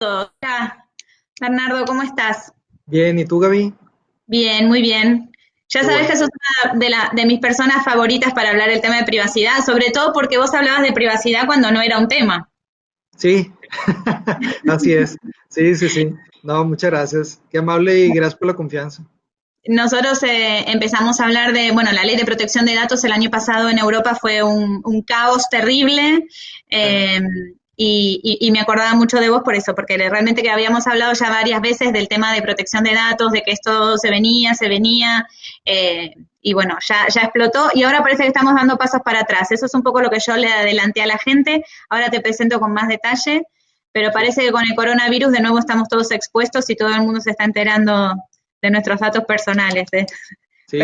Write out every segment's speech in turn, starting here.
Hola, Bernardo, ¿cómo estás? Bien, ¿y tú, Gaby? Bien, muy bien. Ya Qué sabes que bueno. sos una de mis personas favoritas para hablar del tema de privacidad, sobre todo porque vos hablabas de privacidad cuando no era un tema. Sí, así es. Sí, sí, sí. No, muchas gracias. Qué amable y gracias por la confianza. Nosotros empezamos a hablar de, bueno, la ley de protección de datos el año pasado en Europa fue un caos terrible. Ah, eh, y me acordaba mucho de vos por eso, porque realmente que habíamos hablado ya varias veces del tema de protección de datos, de que esto se venía, y bueno, ya explotó y ahora parece que estamos dando pasos para atrás. Eso es un poco lo que yo le adelanté a la gente. Ahora te presento con más detalle, pero sí, parece que con el coronavirus de nuevo estamos todos expuestos y todo el mundo se está enterando de nuestros datos personales. Pero sí,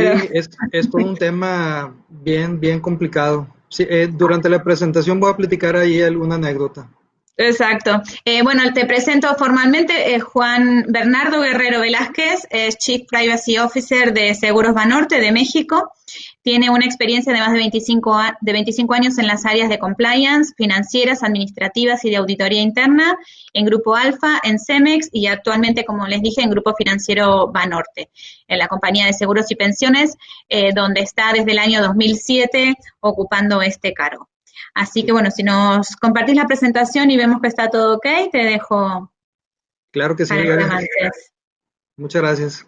es todo un tema bien, bien complicado. Sí, durante la presentación voy a platicar ahí alguna anécdota. exacto. Bueno, te presento formalmente. Juan Bernardo Guerrero Velázquez, es Chief Privacy Officer de Seguros Banorte de México. Tiene una experiencia de más de 25 años en las áreas de compliance, financieras, administrativas y de auditoría interna, en Grupo Alfa, en Cemex y actualmente, como les dije, en Grupo Financiero Banorte, en la compañía de seguros y pensiones, donde está desde el año 2007 ocupando este cargo. Así que Sí, bueno, si nos compartís la presentación y vemos que está todo ok, te dejo claro que sí, para que Gaby. avances. Muchas gracias.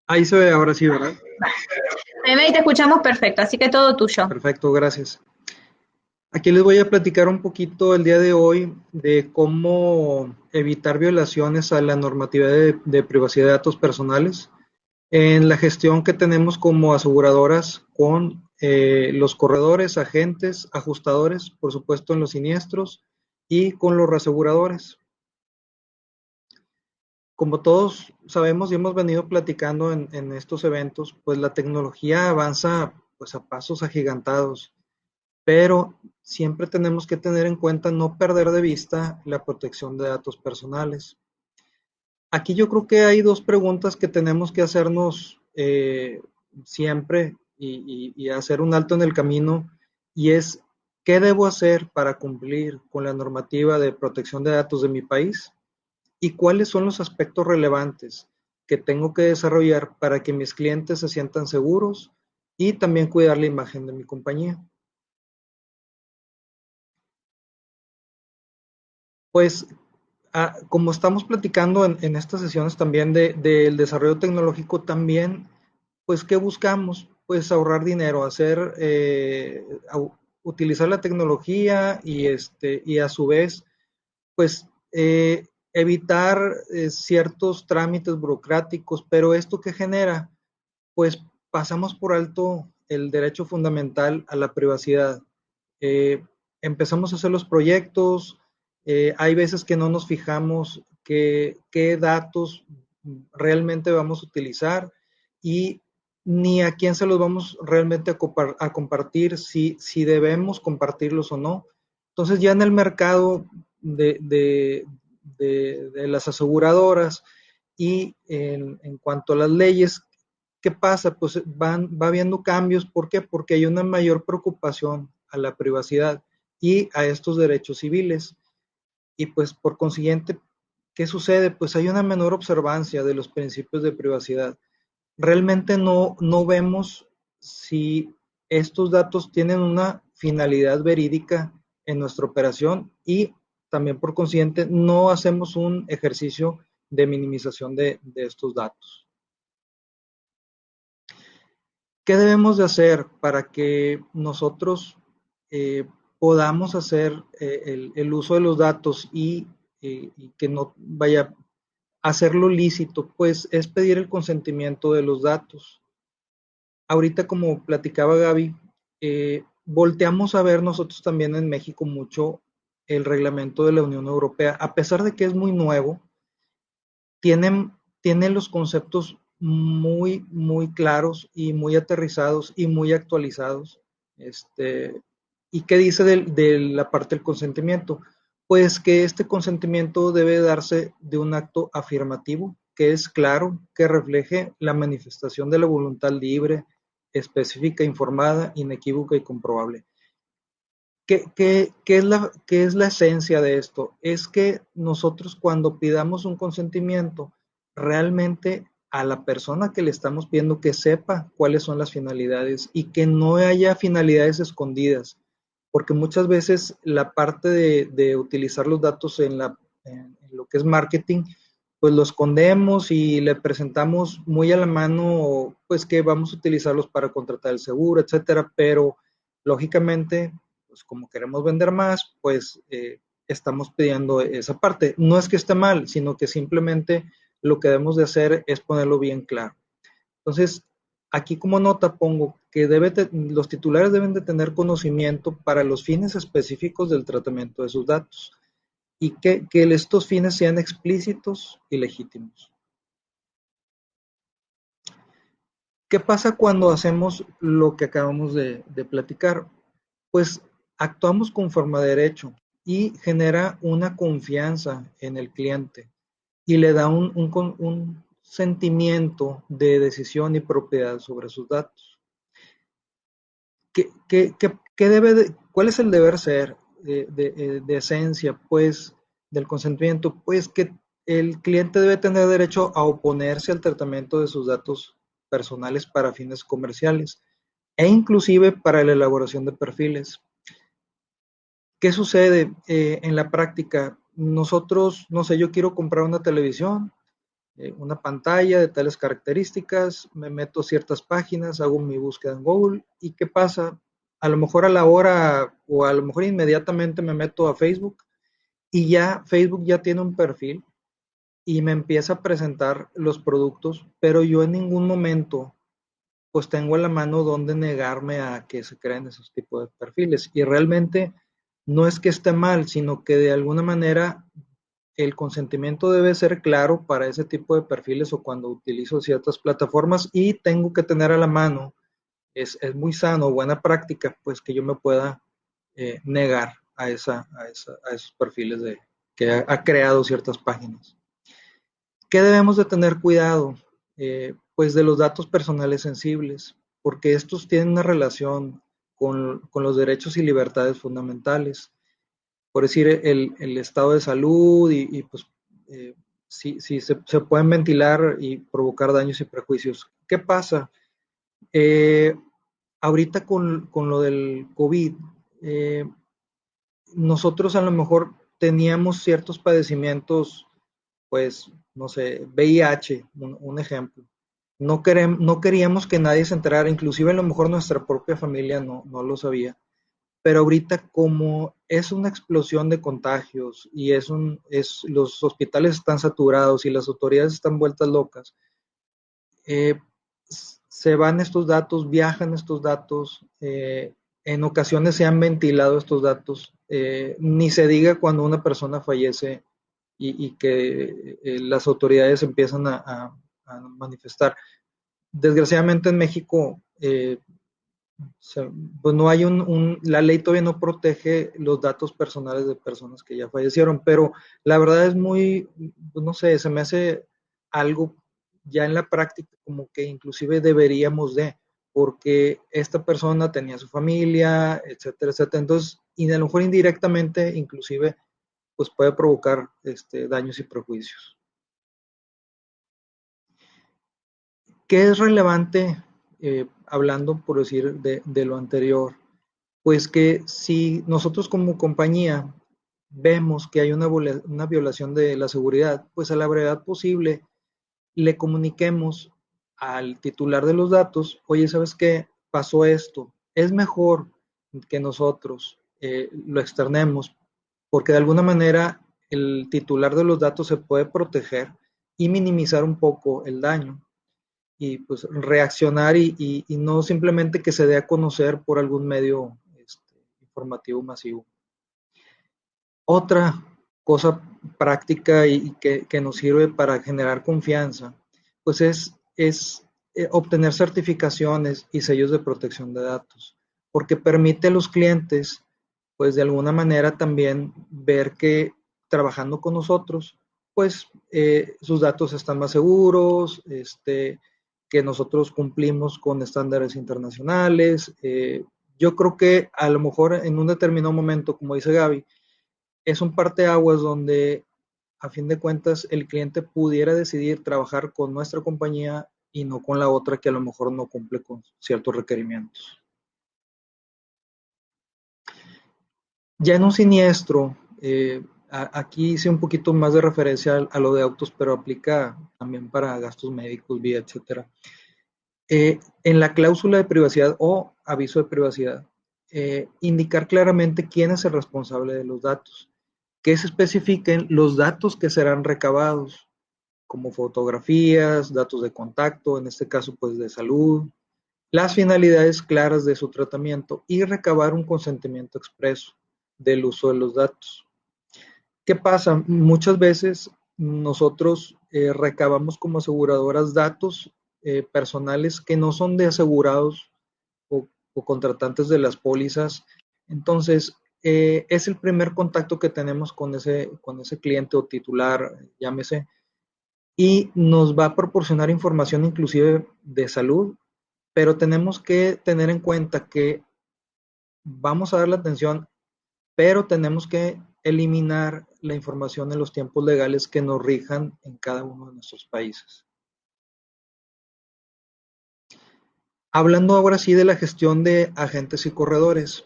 Ahí se ve ahora sí, ¿verdad? Me ve y te escuchamos perfecto, así que todo tuyo. Perfecto, gracias. Aquí les voy a platicar un poquito el día de hoy de cómo evitar violaciones a la normativa de privacidad de datos personales en la gestión que tenemos como aseguradoras con los corredores, agentes, ajustadores, por supuesto en los siniestros y con los reaseguradores. Como todos sabemos y hemos venido platicando en estos eventos, pues la tecnología avanza pues a pasos agigantados, pero siempre tenemos que tener en cuenta no perder de vista la protección de datos personales. Aquí yo creo que hay dos preguntas que tenemos que hacernos siempre y hacer un alto en el camino, y es, ¿qué debo hacer para cumplir con la normativa de protección de datos de mi país? ¿Y cuáles son los aspectos relevantes que tengo que desarrollar para que mis clientes se sientan seguros y también cuidar la imagen de mi compañía? Pues como estamos platicando en estas sesiones también del desarrollo tecnológico, también, pues, ¿qué buscamos? Pues ahorrar dinero, utilizar la tecnología y a su vez, pues, evitar ciertos trámites burocráticos, pero ¿esto qué genera? Pues pasamos por alto el derecho fundamental a la privacidad. Eh, Empezamos a hacer los proyectos, hay veces que no nos fijamos qué datos realmente vamos a utilizar y ni a quién se los vamos realmente a compartir, si debemos compartirlos o no. Entonces ya en el mercado de las aseguradoras y en cuanto a las leyes, ¿qué pasa? Pues va habiendo cambios. ¿Por qué? Porque hay una mayor preocupación a la privacidad y a estos derechos civiles. Y pues por consiguiente, ¿qué sucede? Pues hay una menor observancia de los principios de privacidad. Realmente no vemos si estos datos tienen una finalidad verídica en nuestra operación y también por consiguiente no hacemos un ejercicio de minimización de estos datos. ¿Qué debemos de hacer para que nosotros podamos hacer el uso de los datos y que no vaya a hacerlo lícito? Pues es pedir el consentimiento de los datos. Ahorita, como platicaba Gaby, volteamos a ver nosotros también en México mucho el reglamento de la Unión Europea. A pesar de que es muy nuevo, tienen los conceptos muy, muy claros y muy aterrizados y muy actualizados. ¿Y qué dice de la parte del consentimiento? Pues que este consentimiento debe darse de un acto afirmativo, que es claro, que refleje la manifestación de la voluntad libre, específica, informada, inequívoca y comprobable. ¿Qué es la esencia de esto? Es que nosotros cuando pidamos un consentimiento, realmente a la persona que le estamos pidiendo que sepa cuáles son las finalidades y que no haya finalidades escondidas, porque muchas veces la parte de utilizar los datos en lo que es marketing, pues lo escondemos y le presentamos muy a la mano, pues que vamos a utilizarlos para contratar el seguro, etcétera, pero lógicamente pues como queremos vender más, pues estamos pidiendo esa parte. No es que esté mal, sino que simplemente lo que debemos de hacer es ponerlo bien claro. Entonces, aquí como nota pongo que los titulares deben de tener conocimiento para los fines específicos del tratamiento de sus datos y que estos fines sean explícitos y legítimos. ¿Qué pasa cuando hacemos lo que acabamos de platicar? Pues actuamos conforme a derecho y genera una confianza en el cliente y le da un sentimiento de decisión y propiedad sobre sus datos. ¿Cuál es el deber ser de esencia, pues, del consentimiento? Pues que el cliente debe tener derecho a oponerse al tratamiento de sus datos personales para fines comerciales e inclusive para la elaboración de perfiles. ¿Qué sucede en la práctica? Nosotros, no sé, yo quiero comprar una televisión, una pantalla de tales características, me meto a ciertas páginas, hago mi búsqueda en Google y ¿qué pasa? A lo mejor a la hora o a lo mejor inmediatamente me meto a Facebook y ya Facebook ya tiene un perfil y me empieza a presentar los productos, pero yo en ningún momento pues tengo a la mano donde negarme a que se creen esos tipos de perfiles. Y realmente no es que esté mal, sino que de alguna manera el consentimiento debe ser claro para ese tipo de perfiles o cuando utilizo ciertas plataformas y tengo que tener a la mano, es muy sano, buena práctica, pues que yo me pueda negar a esos perfiles que ha creado ciertas páginas. ¿Qué debemos de tener cuidado? Pues de los datos personales sensibles, porque estos tienen una relación con los derechos y libertades fundamentales. Por decir, el estado de salud pues sí se pueden ventilar y provocar daños y prejuicios. ¿Qué pasa? Eh, Ahorita con lo del COVID, eh, nosotros a lo mejor teníamos ciertos padecimientos pues, no sé, VIH, un ejemplo. No queríamos que nadie se enterara, inclusive a lo mejor nuestra propia familia no lo sabía. Pero ahorita como es una explosión de contagios y los hospitales están saturados y las autoridades están vueltas locas, eh, se van estos datos, viajan estos datos, en ocasiones se han ventilado estos datos, ni se diga cuando una persona fallece y que las autoridades empiezan a manifestar. Desgraciadamente en México, pues no hay la ley todavía no protege los datos personales de personas que ya fallecieron, pero la verdad es muy, pues no sé, se me hace algo ya en la práctica como que inclusive deberíamos porque esta persona tenía su familia, etcétera, etcétera. Entonces, y a lo mejor indirectamente, inclusive, pues puede provocar daños y prejuicios. ¿Qué es relevante, hablando por decir de lo anterior? Pues que si nosotros como compañía vemos que hay una violación de la seguridad, pues a la brevedad posible le comuniquemos al titular de los datos, oye, ¿sabes qué? Pasó esto. Es mejor que nosotros lo externemos, porque de alguna manera el titular de los datos se puede proteger y minimizar un poco el daño y pues reaccionar y no simplemente que se dé a conocer por algún medio informativo masivo. Otra cosa práctica y que nos sirve para generar confianza, pues es obtener certificaciones y sellos de protección de datos, porque permite a los clientes, pues de alguna manera también ver que trabajando con nosotros, pues sus datos están más seguros, que nosotros cumplimos con estándares internacionales. Yo creo que a lo mejor en un determinado momento, como dice Gaby, es un parteaguas donde a fin de cuentas el cliente pudiera decidir trabajar con nuestra compañía y no con la otra que a lo mejor no cumple con ciertos requerimientos. Ya en un siniestro, aquí hice un poquito más de referencia a lo de autos, pero aplica también para gastos médicos, vida, etcétera. En la cláusula de privacidad o aviso de privacidad, indicar claramente quién es el responsable de los datos, que se especifiquen los datos que serán recabados, como fotografías, datos de contacto, en este caso pues de salud, las finalidades claras de su tratamiento y recabar un consentimiento expreso del uso de los datos. ¿Qué pasa? Muchas veces nosotros recabamos como aseguradoras datos personales que no son de asegurados o contratantes de las pólizas. Entonces, es el primer contacto que tenemos con ese cliente o titular, llámese, y nos va a proporcionar información inclusive de salud, pero tenemos que tener en cuenta que vamos a dar la atención, pero tenemos que eliminar la información en los tiempos legales que nos rijan en cada uno de nuestros países. Hablando ahora sí de la gestión de agentes y corredores,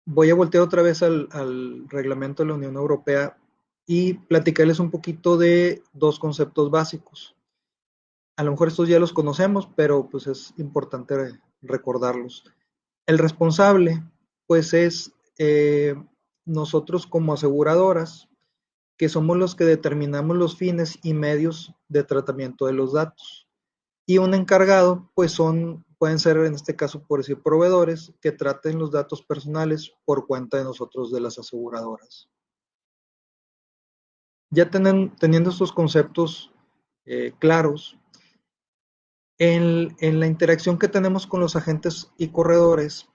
voy a voltear otra vez al reglamento de la Unión Europea y platicarles un poquito de dos conceptos básicos. A lo mejor estos ya los conocemos, pero pues es importante recordarlos. El responsable, pues es nosotros como aseguradoras, que somos los que determinamos los fines y medios de tratamiento de los datos. Y un encargado, pues pueden ser en este caso, por decir, proveedores que traten los datos personales por cuenta de nosotros, de las aseguradoras. Ya teniendo estos conceptos claros, en la interacción que tenemos con los agentes y corredores,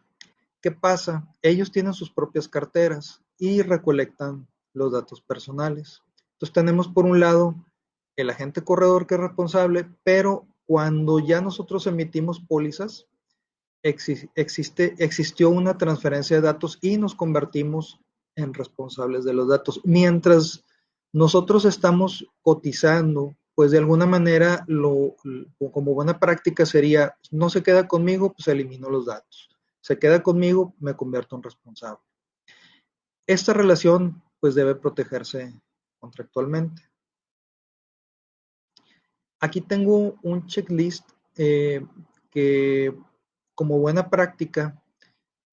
¿qué pasa? Ellos tienen sus propias carteras y recolectan los datos personales. Entonces tenemos por un lado el agente corredor que es responsable, pero cuando ya nosotros emitimos pólizas, existió una transferencia de datos y nos convertimos en responsables de los datos. Mientras nosotros estamos cotizando, pues de alguna manera, como buena práctica sería, no se queda conmigo, pues elimino los datos. Se queda conmigo, me convierto en responsable. Esta relación, pues debe protegerse contractualmente. Aquí tengo un checklist que como buena práctica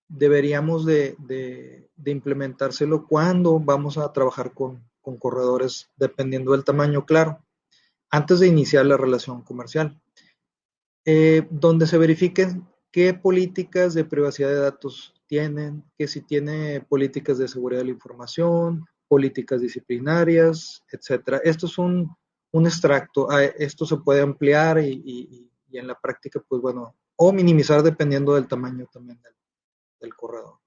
deberíamos de implementárselo cuando vamos a trabajar con corredores, dependiendo del tamaño, claro, antes de iniciar la relación comercial, donde se verifiquen qué políticas de privacidad de datos tienen, que si tiene políticas de seguridad de la información, políticas disciplinarias, etcétera. Esto es un extracto, esto se puede ampliar y en la práctica, pues bueno, o minimizar dependiendo del tamaño también del corredor.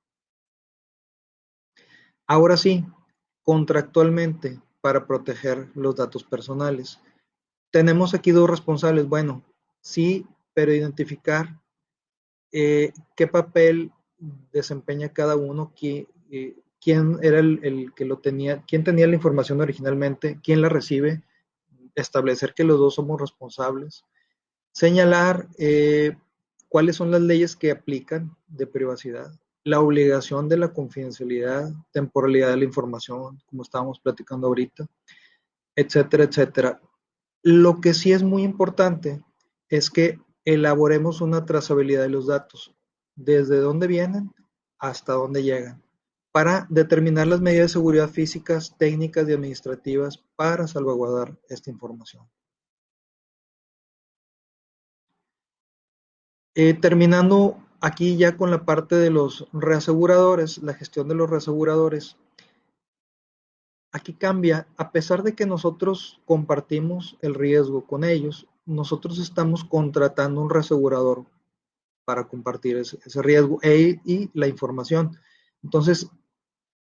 Ahora sí, contractualmente, para proteger los datos personales. Tenemos aquí dos responsables. Bueno, sí, pero identificar qué papel desempeña cada uno, quién era el que lo tenía, quién tenía la información originalmente, quién la recibe, establecer que los dos somos responsables, señalar cuáles son las leyes que aplican de privacidad, la obligación de la confidencialidad, temporalidad de la información, como estábamos platicando ahorita, etcétera, etcétera. Lo que sí es muy importante es que elaboremos una trazabilidad de los datos, desde dónde vienen hasta dónde llegan, para determinar las medidas de seguridad físicas, técnicas y administrativas para salvaguardar esta información. Terminando aquí ya con la parte de los reaseguradores, la gestión de los reaseguradores, aquí cambia, a pesar de que nosotros compartimos el riesgo con ellos, nosotros estamos contratando un reasegurador para compartir ese riesgo y la información. Entonces,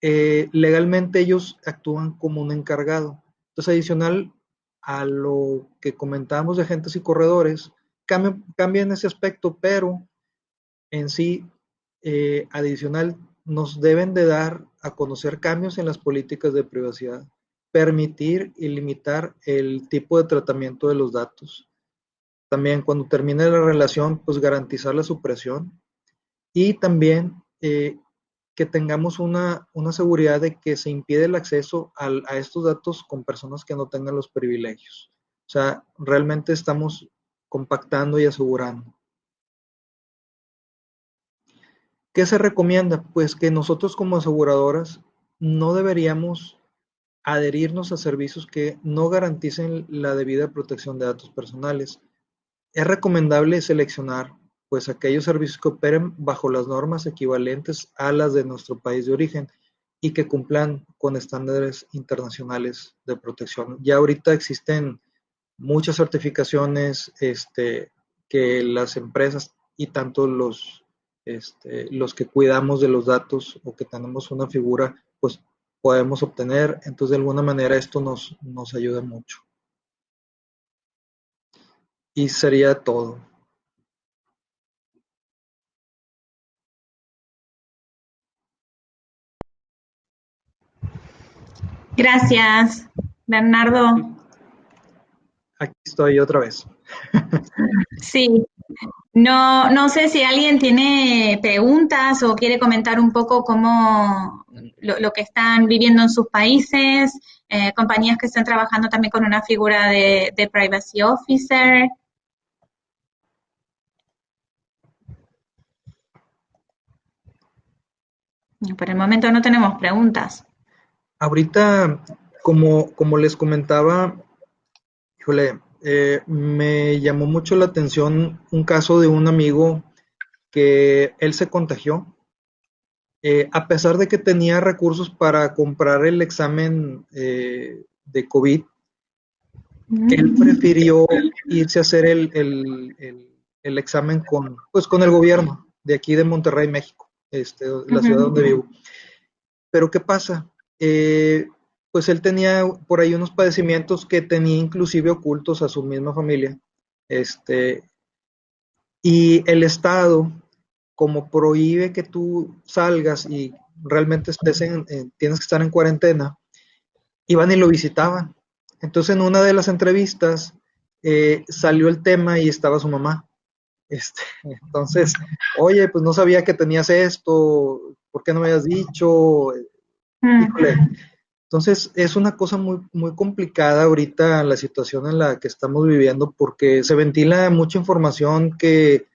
legalmente ellos actúan como un encargado. Entonces, adicional a lo que comentábamos de agentes y corredores, cambia en ese aspecto, pero en sí, adicional, nos deben de dar a conocer cambios en las políticas de privacidad, permitir y limitar el tipo de tratamiento de los datos. También cuando termine la relación, pues garantizar la supresión y también que tengamos una seguridad de que se impide el acceso a estos datos con personas que no tengan los privilegios. O sea, realmente estamos compactando y asegurando. ¿Qué se recomienda? Pues que nosotros como aseguradoras no deberíamos adherirnos a servicios que no garanticen la debida protección de datos personales. Es recomendable seleccionar pues aquellos servicios que operen bajo las normas equivalentes a las de nuestro país de origen y que cumplan con estándares internacionales de protección. Ya ahorita existen muchas certificaciones que las empresas y tanto los que cuidamos de los datos o que tenemos una figura, pues podemos obtener. Entonces, de alguna manera, esto nos ayuda mucho. Y sería todo. Gracias, Bernardo. Aquí estoy otra vez. Sí, no sé si alguien tiene preguntas o quiere comentar un poco cómo lo que están viviendo en sus países, compañías que están trabajando también con una figura de privacy officer. Por el momento no tenemos preguntas. Ahorita, como les comentaba, híjole, me llamó mucho la atención un caso de un amigo que él se contagió. A pesar de que tenía recursos para comprar el examen de COVID, él prefirió irse a hacer el examen con el gobierno de aquí de Monterrey, México, la ciudad donde vivo. Pero ¿qué pasa? Pues él tenía por ahí unos padecimientos que tenía inclusive ocultos a su misma familia. Y el Estado, como prohíbe que tú salgas y realmente tienes que estar en cuarentena, iban y lo visitaban. Entonces en una de las entrevistas salió el tema y estaba su mamá. Entonces, oye, pues no sabía que tenías esto, ¿por qué no me habías dicho? Híjole. Entonces es una cosa muy, muy complicada ahorita la situación en la que estamos viviendo porque se ventila mucha información que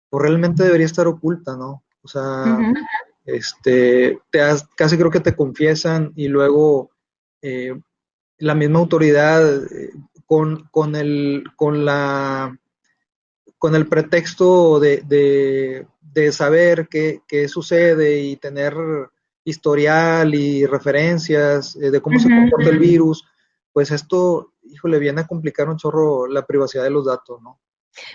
pues, realmente debería estar oculta, ¿no? O sea, casi creo que te confiesan y luego eh, la misma autoridad con el pretexto de saber qué sucede y tener historial y referencias de cómo se comporta el virus, pues esto, híjole, viene a complicar un chorro la privacidad de los datos, ¿no?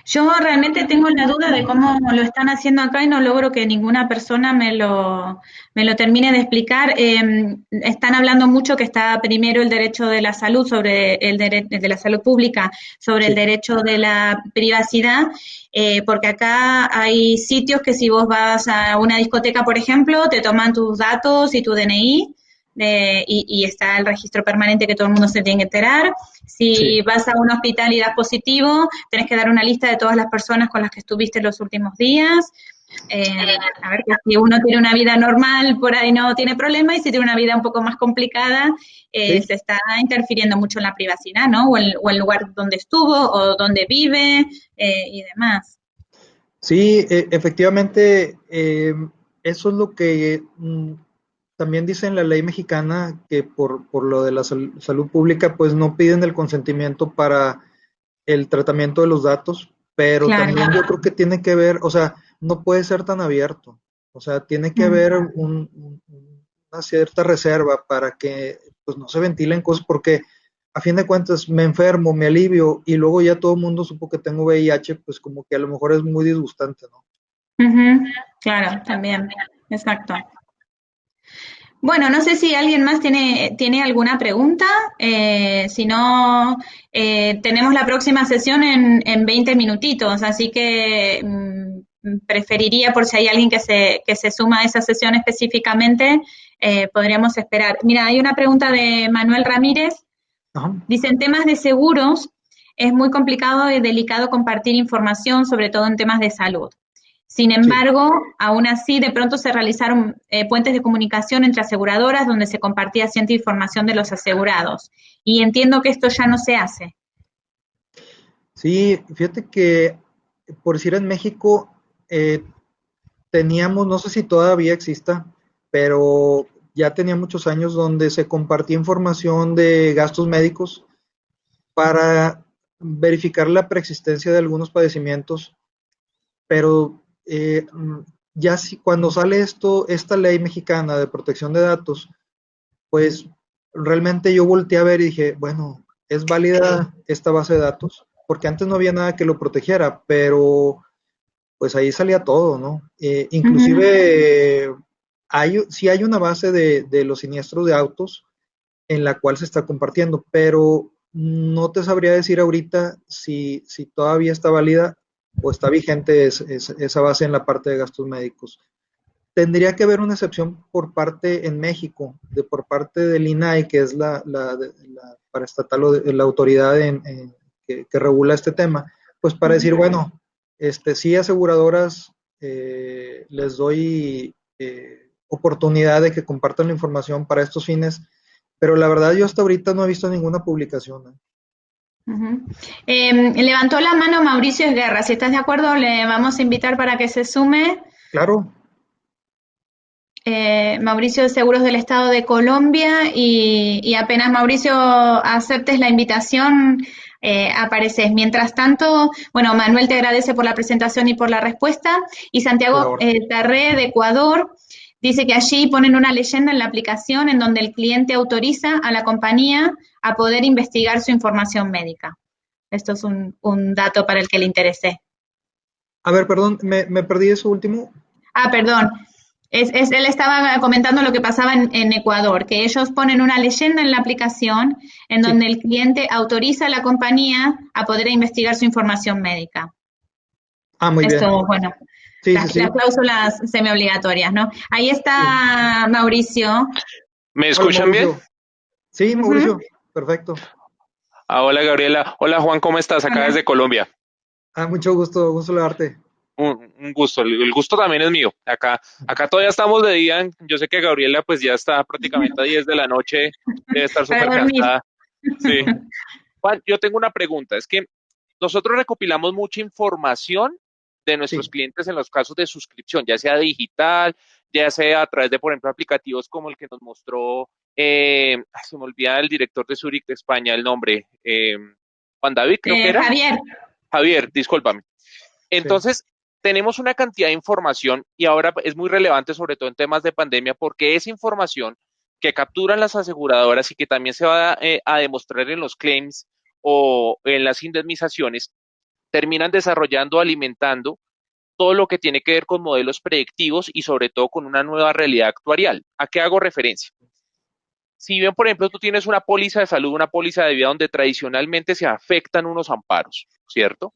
Yo realmente tengo la duda de cómo lo están haciendo acá y no logro que ninguna persona me lo termine de explicar. Están hablando mucho que está primero el derecho de la salud sobre de la salud pública sobre el Sí, derecho de la privacidad, porque acá hay sitios que si vos vas a una discoteca, por ejemplo, te toman tus datos y tu DNI. Y está el registro permanente que todo el mundo se tiene que enterar. sí. Si vas a un hospital y das positivo, tenés que dar una lista de todas las personas con las que estuviste los últimos días. A ver, que si uno tiene una vida normal, por ahí no tiene problema, y si tiene una vida un poco más complicada, Sí, se está interfiriendo mucho en la privacidad, ¿no? O el lugar donde estuvo, o donde vive, y demás. sí, efectivamente, eso es lo que también dice en la ley mexicana que por lo de la salud pública, pues no piden el consentimiento para el tratamiento de los datos, pero Claro. también yo creo que tiene que ver, o sea, no puede ser tan abierto, o sea, tiene que haber una cierta reserva para que pues no se ventilen cosas, porque a fin de cuentas me enfermo, me alivio y luego ya todo el mundo supo que tengo VIH, pues como que a lo mejor es muy disgustante, ¿no? Ujú, claro, también, exacto. Bueno, no sé si alguien más tiene alguna pregunta. Si no, tenemos la próxima sesión en 20 minutitos, así que preferiría, por si hay alguien que se suma a esa sesión específicamente, podríamos esperar. Mira, hay una pregunta de Manuel Ramírez. Ajá. Dice, en temas de seguros, es muy complicado y delicado compartir información, sobre todo en temas de salud. Sin Sí, embargo, aún así, de pronto se realizaron puentes de comunicación entre aseguradoras donde se compartía cierta información de los asegurados. Y entiendo que esto ya no se hace. sí, fíjate que por decir en México teníamos, no sé si todavía exista, pero ya tenía muchos años donde se compartía información de gastos médicos para verificar la preexistencia de algunos padecimientos, pero ya si, cuando sale esta ley mexicana de protección de datos, pues realmente yo volteé a ver y dije, bueno, ¿es válida esta base de datos? Porque antes no había nada que lo protegiera, pero pues ahí salía todo, ¿no? Ujú. Inclusive sí hay una base de los siniestros de autos en la cual se está compartiendo, pero no te sabría decir ahorita si todavía está válida o está vigente esa base en la parte de gastos médicos. Tendría que haber una excepción por parte en México, por parte del INAI, que es la paraestatal o la autoridad que regula este tema, pues para decir, bueno, sí aseguradoras les doy oportunidad de que compartan la información para estos fines, pero la verdad yo hasta ahorita no he visto ninguna publicación. Ujú. Levantó la mano Mauricio Guerra. Si estás de acuerdo, le vamos a invitar para que se sume. Claro, Mauricio de Seguros del Estado de Colombia y apenas Mauricio aceptes la invitación, apareces. Mientras tanto, bueno, Manuel te agradece por la presentación y por la respuesta y por Santiago ahora. Tarré de Ecuador dice que allí ponen una leyenda en la aplicación en donde el cliente autoriza a la compañía a poder investigar su información médica. Esto es un dato para el que le interese. A ver, perdón, me perdí eso último. Ah, perdón. Él estaba comentando lo que pasaba en Ecuador, que ellos ponen una leyenda en la aplicación en Sí. donde el cliente autoriza a la compañía a poder investigar su información médica. Ah, muy bien. Esto, bueno, Sí, sí, las sí. cláusulas semiobligatorias, ¿no? Ahí Sí. está Mauricio. ¿Me Hola, escuchan bien? Mauricio. Sí, Ujú. Mauricio. Perfecto. Ah, hola Gabriela. Hola Juan, ¿cómo estás? Acá Hola. desde Colombia. Ah, mucho gusto, gusto saludarte. Un gusto, el gusto también es mío. Acá todavía estamos de día. Yo sé que Gabriela pues ya está prácticamente a 10 de la noche, debe estar Para súper dormir. cansada. Sí. Juan, yo tengo una pregunta. Es que nosotros recopilamos mucha información de nuestros Sí, clientes en los casos de suscripción, ya sea digital, ya sea a través de, por ejemplo, aplicativos como el que nos mostró, se me olvida el director de Zurich de España, el nombre, Juan David creo que era. Javier. Javier, discúlpame. sí. Entonces, tenemos una cantidad de información y ahora es muy relevante, sobre todo en temas de pandemia, porque esa información que capturan las aseguradoras y que también se va a demostrar en los claims o en las indemnizaciones, terminan desarrollando, alimentando todo lo que tiene que ver con modelos predictivos y sobre todo con una nueva realidad actuarial. ¿A qué hago referencia? Si bien, por ejemplo, tú tienes una póliza de salud, una póliza de vida donde tradicionalmente se afectan unos amparos, ¿cierto?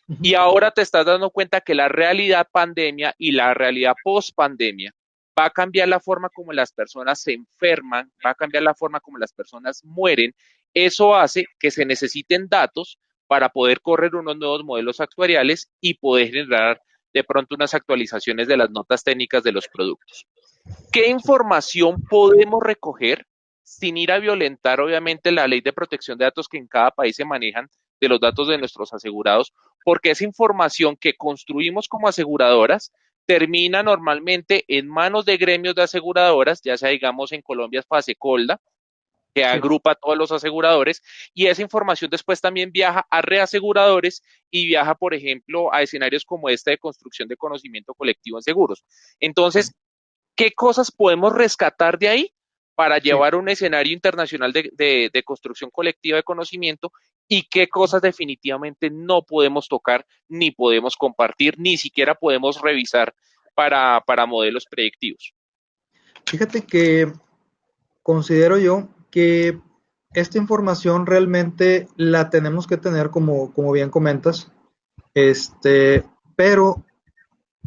Ujú. Y ahora te estás dando cuenta que la realidad pandemia y la realidad post pandemia va a cambiar la forma como las personas se enferman, va a cambiar la forma como las personas mueren. Eso hace que se necesiten datos para poder correr unos nuevos modelos actuariales y poder generar de pronto unas actualizaciones de las notas técnicas de los productos. ¿Qué información podemos recoger sin ir a violentar, obviamente, la ley de protección de datos que en cada país se manejan de los datos de nuestros asegurados? Porque esa información que construimos como aseguradoras termina normalmente en manos de gremios de aseguradoras, ya sea, digamos, en Colombia es Fasecolda, que Sí. agrupa a todos los aseguradores, y esa información después también viaja a reaseguradores y viaja, por ejemplo, a escenarios como este de construcción de conocimiento colectivo en seguros. Entonces, ¿qué cosas podemos rescatar de ahí para Sí. llevar un escenario internacional de construcción colectiva de conocimiento y qué cosas definitivamente no podemos tocar, ni podemos compartir, ni siquiera podemos revisar para modelos predictivos? Fíjate que considero yo que esta información realmente la tenemos que tener como bien comentas, pero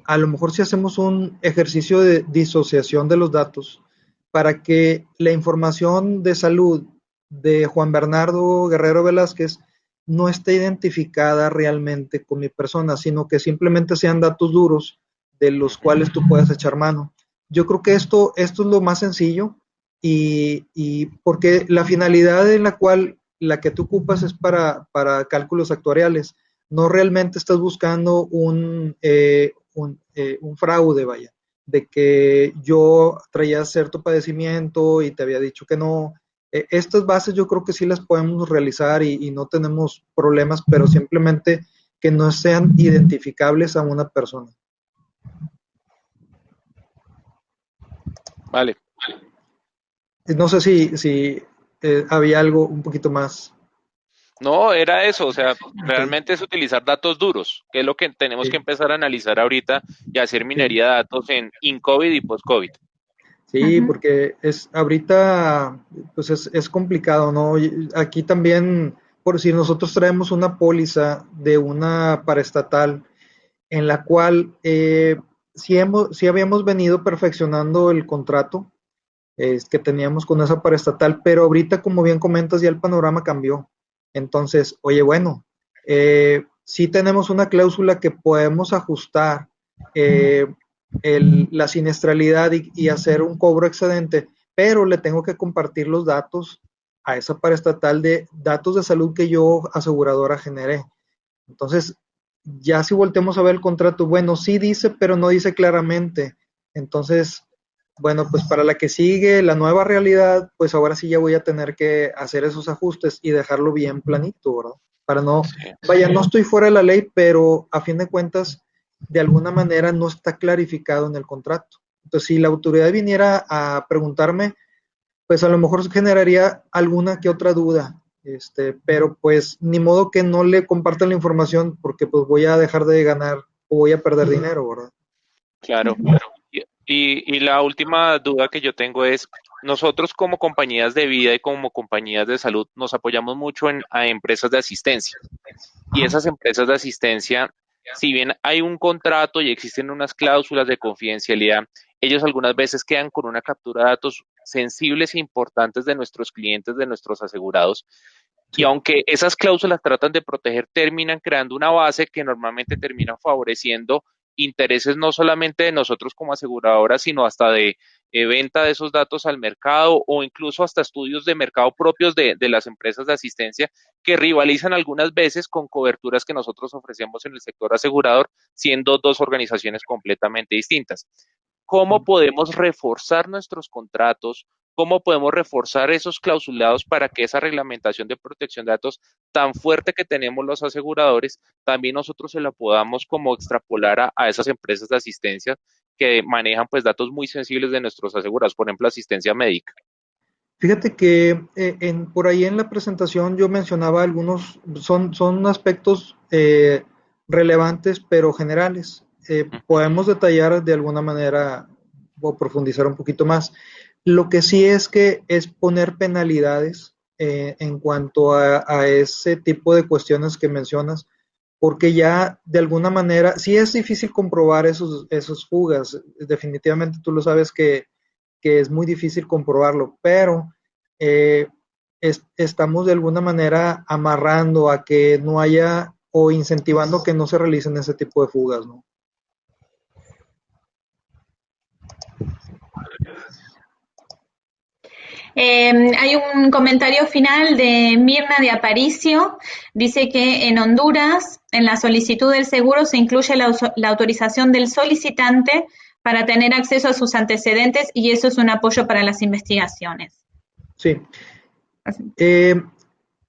a lo mejor si hacemos un ejercicio de disociación de los datos para que la información de salud de Juan Bernardo Guerrero Velázquez no esté identificada realmente con mi persona, sino que simplemente sean datos duros de los cuales tú puedas echar mano. Yo creo que esto es lo más sencillo y porque la finalidad en la que tú ocupas es para cálculos actuariales, no realmente estás buscando un fraude, vaya, de que yo traía cierto padecimiento y te había dicho que no. Estas bases yo creo que sí las podemos realizar y no tenemos problemas, pero simplemente que no sean identificables a una persona. Vale. No sé si había algo un poquito más. No, era eso, o sea, Okay. realmente es utilizar datos duros, que es lo que tenemos que Sí, empezar a analizar ahorita y hacer sí. minería de datos en in-COVID y post-COVID. Sí, Ujú. porque ahorita pues es complicado, ¿no? Aquí también, por si nosotros traemos una póliza de una paraestatal en la cual sí habíamos venido perfeccionando el contrato que teníamos con esa paraestatal, pero ahorita, como bien comentas, ya el panorama cambió. Entonces, oye, bueno, sí tenemos una cláusula que podemos ajustar eh, la siniestralidad y hacer un cobro excedente, pero le tengo que compartir los datos a esa paraestatal de datos de salud que yo, aseguradora, generé. Entonces, ya si volteamos a ver el contrato, bueno, sí dice, pero no dice claramente. Entonces, bueno, pues para la que sigue, la nueva realidad, pues ahora sí ya voy a tener que hacer esos ajustes y dejarlo bien planito, ¿verdad? Para no, Sí. vaya, no estoy fuera de la ley, pero a fin de cuentas, de alguna manera no está clarificado en el contrato. Entonces, si la autoridad viniera a preguntarme, pues a lo mejor generaría alguna que otra duda, pero pues ni modo que no le compartan la información porque pues voy a dejar de ganar o voy a perder dinero, ¿verdad? Claro. Ujú. Y la última duda que yo tengo es, nosotros como compañías de vida y como compañías de salud nos apoyamos mucho a empresas de asistencia. Y Ajá. esas empresas de asistencia, si bien hay un contrato y existen unas cláusulas de confidencialidad, ellos algunas veces quedan con una captura de datos sensibles e importantes de nuestros clientes, de nuestros asegurados. Y Sí. aunque esas cláusulas tratan de proteger, terminan creando una base que normalmente termina favoreciendo intereses no solamente de nosotros como aseguradoras, sino hasta de venta de esos datos al mercado o incluso hasta estudios de mercado propios de las empresas de asistencia que rivalizan algunas veces con coberturas que nosotros ofrecemos en el sector asegurador, siendo dos organizaciones completamente distintas. ¿Cómo Sí. podemos reforzar nuestros contratos? ¿Cómo podemos reforzar esos clausulados para que esa reglamentación de protección de datos tan fuerte que tenemos los aseguradores, también nosotros se la podamos como extrapolar a esas empresas de asistencia que manejan pues datos muy sensibles de nuestros asegurados, por ejemplo, asistencia médica? Fíjate que por ahí en la presentación yo mencionaba algunos, son aspectos relevantes pero generales. Podemos detallar de alguna manera o profundizar un poquito más. Lo que sí es que es poner penalidades en cuanto a ese tipo de cuestiones que mencionas, porque ya de alguna manera, sí es difícil comprobar esos fugas, definitivamente tú lo sabes que es muy difícil comprobarlo, pero eh, estamos de alguna manera amarrando a que no haya o incentivando que no se realicen ese tipo de fugas, ¿no? Hay un comentario final de Mirna de Aparicio. Dice que en Honduras, en la solicitud del seguro se incluye la autorización del solicitante para tener acceso a sus antecedentes y eso es un apoyo para las investigaciones. Sí. Así. Eh,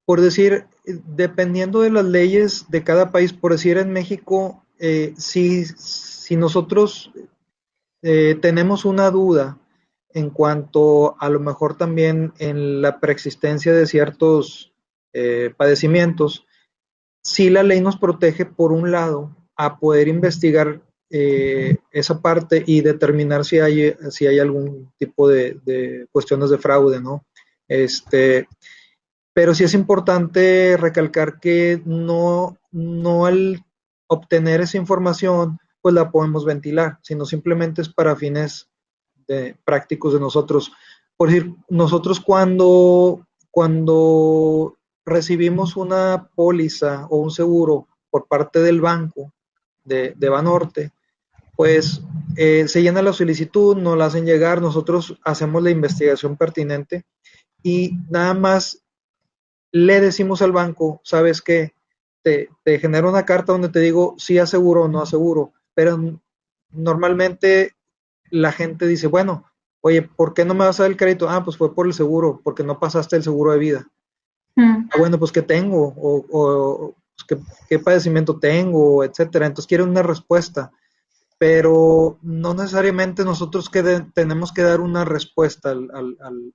por decir, dependiendo de las leyes de cada país, por decir en México, si nosotros tenemos una duda en cuanto a lo mejor también en la preexistencia de ciertos padecimientos, sí la ley nos protege por un lado a poder investigar esa parte y determinar si hay algún tipo de cuestiones de fraude, ¿no? Pero sí es importante recalcar que no al obtener esa información, pues la podemos ventilar, sino simplemente es para fines prácticos de nosotros. Por decir, nosotros cuando recibimos una póliza o un seguro por parte del banco de Banorte, pues se llena la solicitud, nos la hacen llegar, nosotros hacemos la investigación pertinente y nada más le decimos al banco, ¿sabes qué? Te genero una carta donde te digo si aseguro o no aseguro, pero normalmente la gente dice, bueno, oye, ¿por qué no me vas a dar el crédito? Ah, pues fue por el seguro, porque no pasaste el seguro de vida. Ah, bueno, pues ¿qué tengo? O pues, ¿qué padecimiento tengo? Etcétera. Entonces quieren una respuesta, pero no necesariamente nosotros tenemos que dar una respuesta al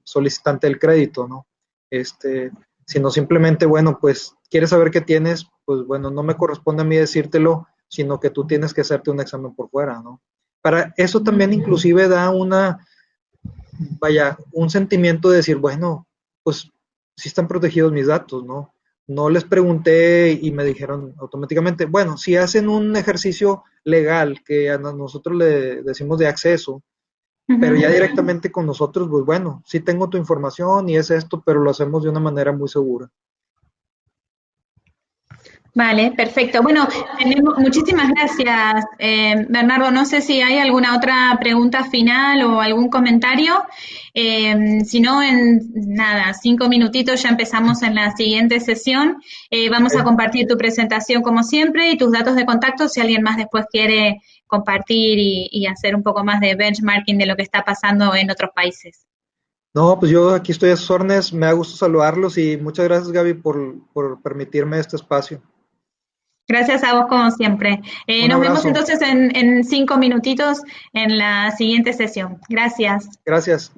solicitante del crédito, ¿no? Sino simplemente, bueno, pues quieres saber qué tienes, pues bueno, no me corresponde a mí decírtelo, sino que tú tienes que hacerte un examen por fuera, ¿no? Para eso también inclusive da un sentimiento de decir, bueno, pues sí están protegidos mis datos, ¿no? No les pregunté y me dijeron automáticamente, bueno, si hacen un ejercicio legal que a nosotros le decimos de acceso, pero ya directamente con nosotros, pues bueno, sí tengo tu información y es esto, pero lo hacemos de una manera muy segura. Vale, perfecto. Bueno, muchísimas gracias, Bernardo. No sé si hay alguna otra pregunta final o algún comentario. Si no, en nada, 5 minutitos ya empezamos en la siguiente sesión. Vamos a compartir tu presentación como siempre y tus datos de contacto si alguien más después quiere compartir y hacer un poco más de benchmarking de lo que está pasando en otros países. No, pues yo aquí estoy a sus órdenes, me da gusto saludarlos y muchas gracias, Gaby, por permitirme este espacio. Gracias a vos como siempre. Un Nos vemos abrazo. entonces en 5 minutitos en la siguiente sesión. Gracias. Gracias.